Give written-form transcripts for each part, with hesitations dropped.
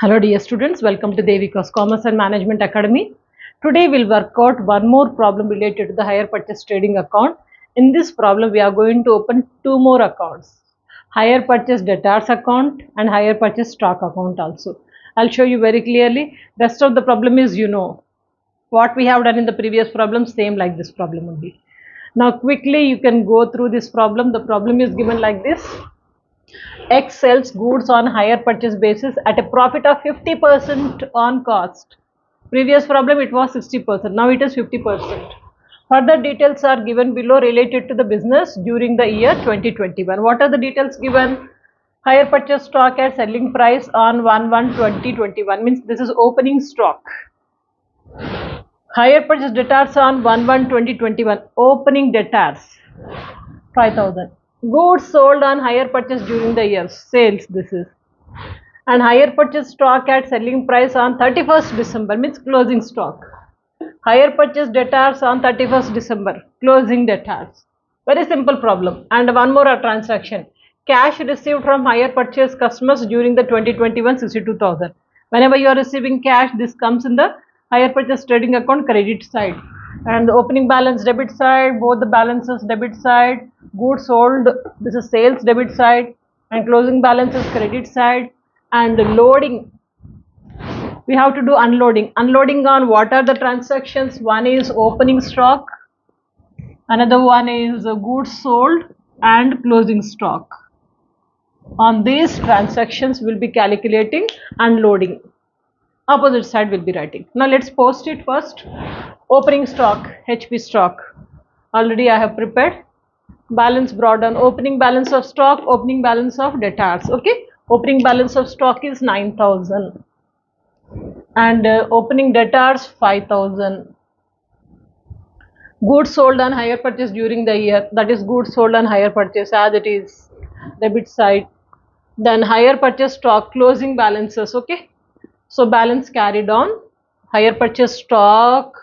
Hello dear students, welcome to Devika's Commerce and Management Academy. Today we'll work out one more problem related to the hire purchase trading account. In this problem we are going to open two more accounts. Hire purchase debtors account and hire purchase stock account also. I'll show you very clearly. Rest of the problem is what we have done in the previous problem, same like this problem only. Now quickly you can go through this problem. The problem is given like this. X sells goods on hire purchase basis at a profit of 50% on cost. Previous problem it was 60%, now it is 50%. Further details are given below related to the business during the year 2021. What are the details given? Hire purchase stock at selling price on 1/1/2021 means this is opening stock. Hire purchase debtors on 1/1/2021 opening debtors 5,000. Goods sold on hire purchase during the year, sales this is. And hire purchase stock at selling price on 31st December means closing stock. Hire purchase debtors on 31st December, closing debtors. Very simple problem. And one more transaction. Cash received from hire purchase customers during the 2021 62,000. Whenever you are receiving cash, this comes in the hire purchase trading account credit side. And the opening balance debit side, both the balances debit side, goods sold, this is sales debit side, and closing balance is credit side. And loading, we have to do unloading. Unloading on what are the transactions? One is opening stock, another one is goods sold and closing stock. On these transactions we'll be calculating unloading. Opposite side will be writing. Now let's post it first. Opening stock, HP stock. Already I have prepared. Balance brought down. Opening balance of stock, opening balance of debtors. Okay. Opening balance of stock is 9,000. And opening debtors 5,000. Goods sold on hire purchase during the year. That is goods sold on hire purchase as it is. Debit side. Then hire purchase stock, closing balances. Okay. So balance carried on. Hire purchase stock,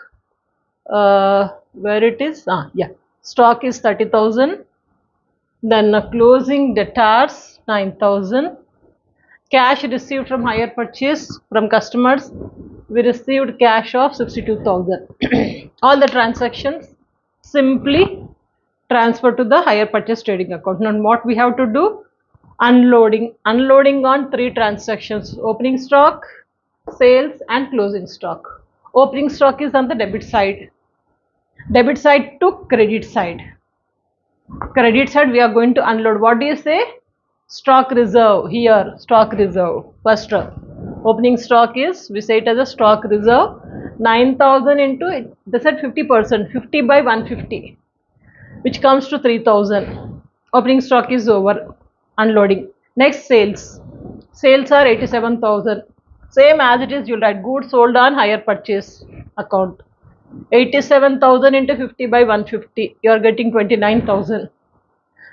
where it is? Stock is 30,000. Then closing debtors 9,000. Cash received from hire purchase from customers. We received cash of 62,000. All the transactions simply transfer to the hire purchase trading account. Now what we have to do? Unloading. Unloading on three transactions. Opening stock, sales and closing stock. Opening stock is on the debit side. Debit side to credit side. Credit side we are going to unload. What do you say? Stock reserve. Here stock reserve. First term. Opening stock is, we say it as a stock reserve. 9,000 into, they said 50%. 50 by 150. Which comes to 3,000. Opening stock is over. Unloading. Next sales. Sales are 87,000. Same as it is, you'll write goods sold on hire purchase account. 87,000 into 50 by 150. You are getting 29,000.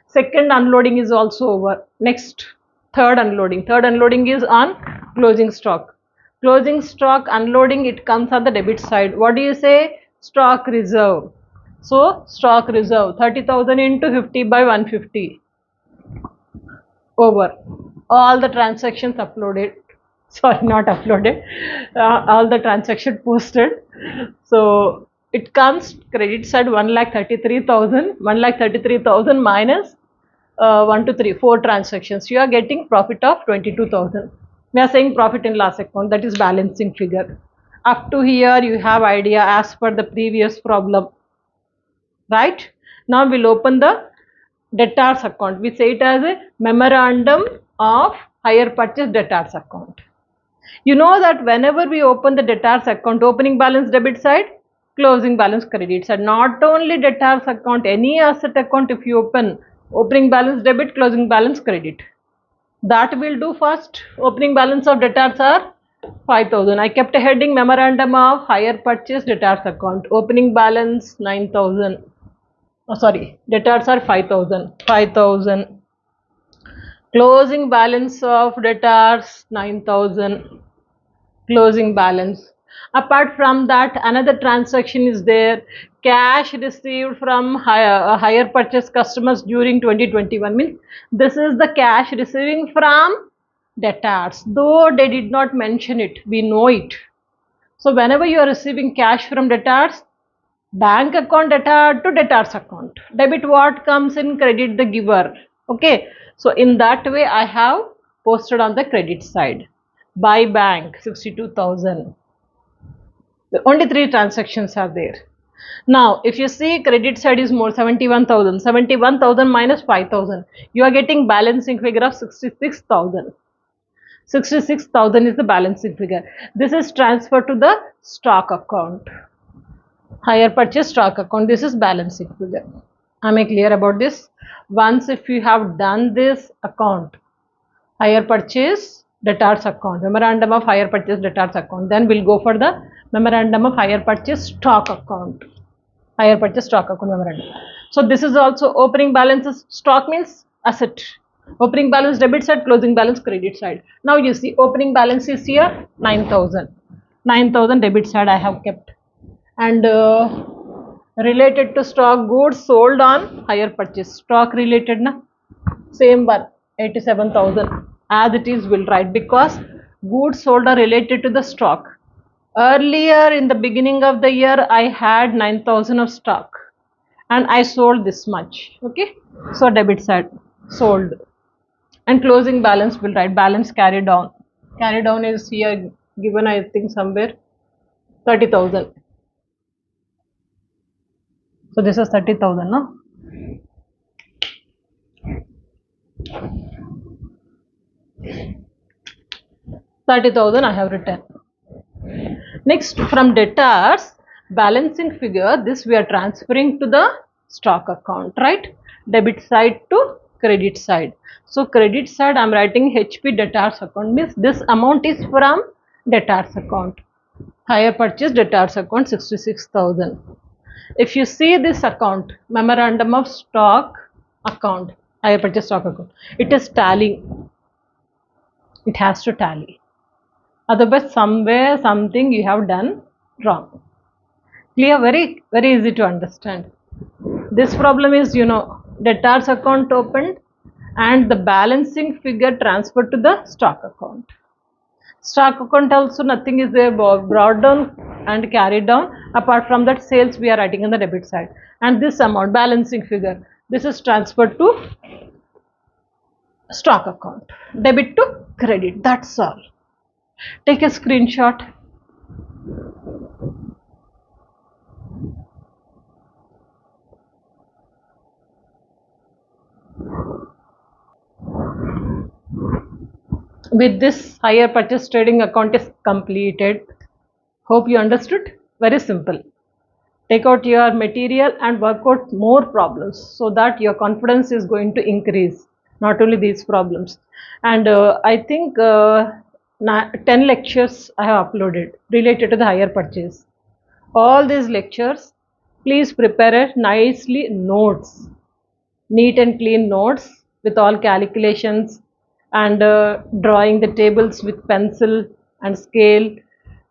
Second unloading is also over. Next, third unloading. Third unloading is on closing stock. Closing stock unloading, it comes on the debit side. What do you say? Stock reserve. So, stock reserve 30,000 into 50 by 150. Over. All the transactions uploaded. Sorry, not uploaded. All the transaction posted. So it comes credit side 1,33,000. 1,33,000 minus 1, 2, 3, 4 transactions. You are getting profit of 22,000. We are saying profit and loss account, that is balancing figure. Up to here you have idea as per the previous problem. Right? Now we'll open the debtors account. We say it as a memorandum of hire purchase debtors account. You know that whenever we open the debtors account, opening balance debit side, closing balance credit side. Not only debtors account, any asset account if you open, opening balance debit, closing balance credit. That will do first. Opening balance of debtors are 5,000. I kept a heading memorandum of hire purchase debtors account. Opening balance 9,000. Debtors are 5,000. 5,000. Closing balance of debtors 9,000. Closing balance. Apart from that, another transaction is there. Cash received from hire purchase customers during 2021 means this is the cash receiving from debtors. Though they did not mention it, we know it. So whenever you are receiving cash from debtors, bank account debtor to debtors account. Debit what comes in, credit the giver. Okay. So in that way I have posted on the credit side. By bank 62,000. Only 3 transactions are there. Now if you see credit side is more 71,000. 71,000 minus 5,000. You are getting balancing figure of 66,000. 66,000 is the balancing figure. This is transferred to the stock account. Hire purchase stock account. This is balancing figure. Am I clear about this? Once if you have done this account, hire purchase debtors account, memorandum of hire purchase debtors account, then we'll go for the memorandum of hire purchase stock account. Hire purchase stock account memorandum. So this is also opening balances. Stock means asset. Opening balance debit side, closing balance credit side. Now you see opening balance is here 9,000. 9,000 debit side I have kept. And related to stock, goods sold on hire purchase. Stock related na? Same one, 87,000. As it is will write, because goods sold are related to the stock. Earlier in the beginning of the year I had 9,000 of stock and I sold this much. Okay. So debit side sold. And closing balance will write balance carried down. Carried down is here given, I think somewhere 30,000. So this is 30,000, no? $30,000 I have written. Next, from debtors balancing figure, this we are transferring to the stock account, right? Debit side to credit side. So credit side I am writing HP debtors account, means this amount is from debtors account. Hire purchase debtors account 66,000. If you see this account, memorandum of stock account, hire purchase stock account, it is tallying. It has to tally. Otherwise somewhere something you have done wrong. Clear? Very easy to understand. This problem is, debtors account opened and the balancing figure transferred to the stock account. Stock account also nothing is there, brought down and carried down. Apart from that, sales we are writing on the debit side. And this amount, balancing figure, this is transferred to stock account. Debit to credit. That's all. Take a screenshot. With this, hire purchase trading account is completed. Hope you understood. Very simple. Take out your material and work out more problems so that your confidence is going to increase. Not only these problems. And I think 10 lectures I have uploaded related to the hire purchase. All these lectures, please prepare it nicely notes. Neat and clean notes with all calculations and drawing the tables with pencil and scale.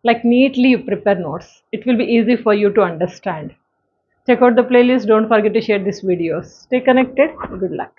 Like neatly you prepare notes. It will be easy for you to understand. Check out the playlist. Don't forget to share these videos. Stay connected. Good luck.